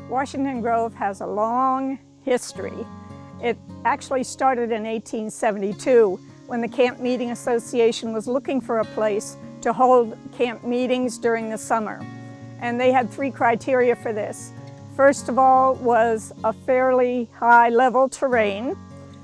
Washington Grove has a long history. It actually started in 1872 when the Camp Meeting Association was looking for a place to hold camp meetings during the summer. And they had 3 criteria for this. First of all was a fairly high level terrain.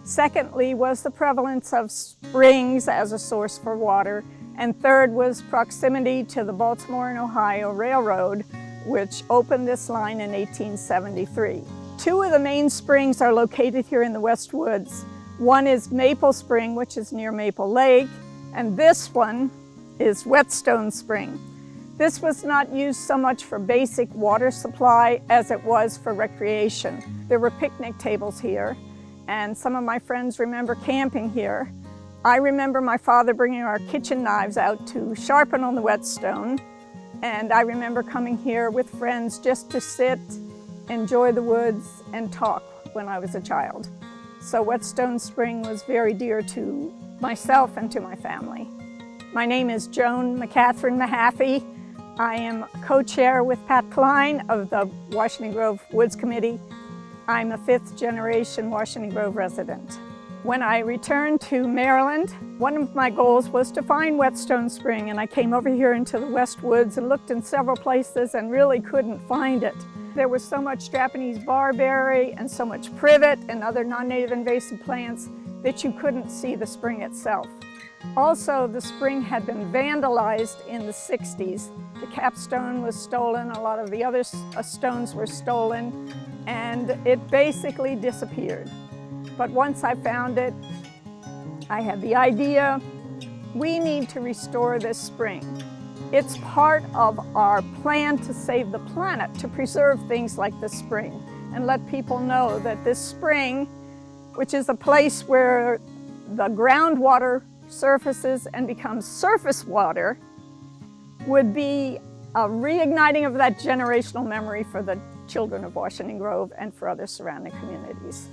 Secondly was the prevalence of springs as a source for water. And third was proximity to the Baltimore and Ohio Railroad, which opened this line in 1873. 2 of the main springs are located here in the West Woods. One is Maple Spring, which is near Maple Lake, and this one is Whetstone Spring. This was not used so much for basic water supply as it was for recreation. There were picnic tables here, and some of my friends remember camping here. I remember my father bringing our kitchen knives out to sharpen on the whetstone, and I remember coming here with friends just to sit, enjoy the woods, and talk when I was a child. So Whetstone Spring was very dear to myself and to my family. My name is Joan McCatherine Mahaffey. I am co-chair with Pat Klein of the Washington Grove Woods Committee. I'm a 5th generation Washington Grove resident. When I returned to Maryland, one of my goals was to find Whetstone Spring, and I came over here into the West Woods and looked in several places and really couldn't find it. There was so much Japanese barberry and so much privet and other non-native invasive plants that you couldn't see the spring itself. Also, the spring had been vandalized in the 60s. The capstone was stolen, a lot of the other stones were stolen, and it basically disappeared. But once I found it, I had the idea, we need to restore this spring. It's part of our plan to save the planet, to preserve things like the spring, and let people know that this spring, which is a place where the groundwater surfaces and becomes surface water, would be a reigniting of that generational memory for the children of Washington Grove and for other surrounding communities.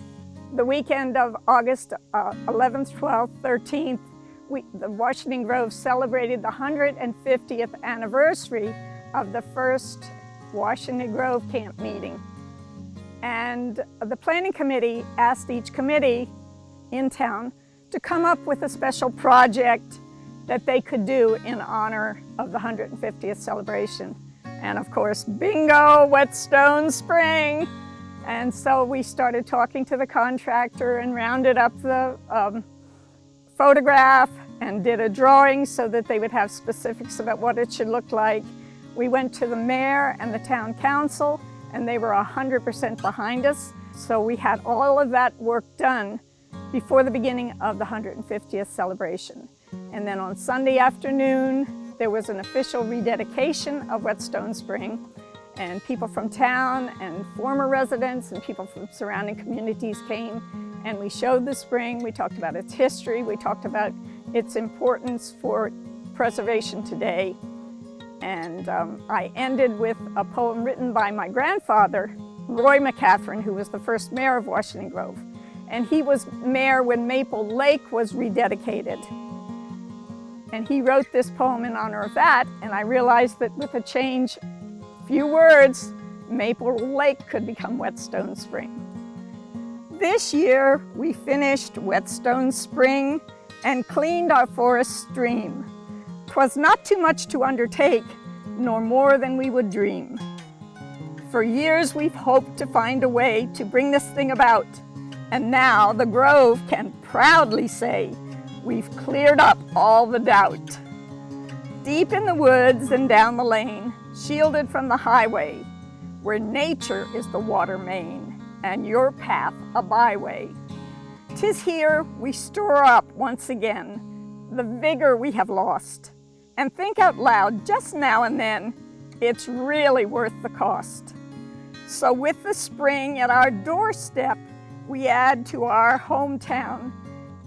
The weekend of August 11th, 12th, 13th, the Washington Grove celebrated the 150th anniversary of the first Washington Grove camp meeting. And the planning committee asked each committee in town to come up with a special project that they could do in honor of the 150th celebration. And of course, bingo, Whetstone Spring. And so we started talking to the contractor and rounded up the photograph and did a drawing so that they would have specifics about what it should look like. We went to the mayor and the town council, and they were 100% behind us. So we had all of that work done before the beginning of the 150th celebration. And then on Sunday afternoon, there was an official rededication of Whetstone Spring, and people from town and former residents and people from surrounding communities came, and we showed the spring. We talked about its history. We talked about its importance for preservation today. And I ended with a poem written by my grandfather, Roy McCatherine, who was the first mayor of Washington Grove. And he was mayor when Maple Lake was rededicated. And he wrote this poem in honor of that, and I realized that with a change, few words, Maple Lake could become Whetstone Spring. This year, we finished Whetstone Spring and cleaned our forest stream. 'Twas not too much to undertake, nor more than we would dream. For years, we've hoped to find a way to bring this thing about, and now the Grove can proudly say, we've cleared up all the doubt. Deep in the woods and down the lane, shielded from the highway, where nature is the water main, and your path a byway. 'Tis here we store up once again the vigor we have lost, and think out loud just now and then, it's really worth the cost. So with the spring at our doorstep, we add to our hometown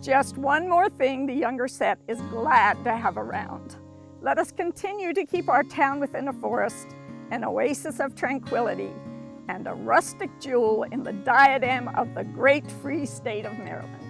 just one more thing the younger set is glad to have around. Let us continue to keep our town within a forest, an oasis of tranquility, and a rustic jewel in the diadem of the great free state of Maryland.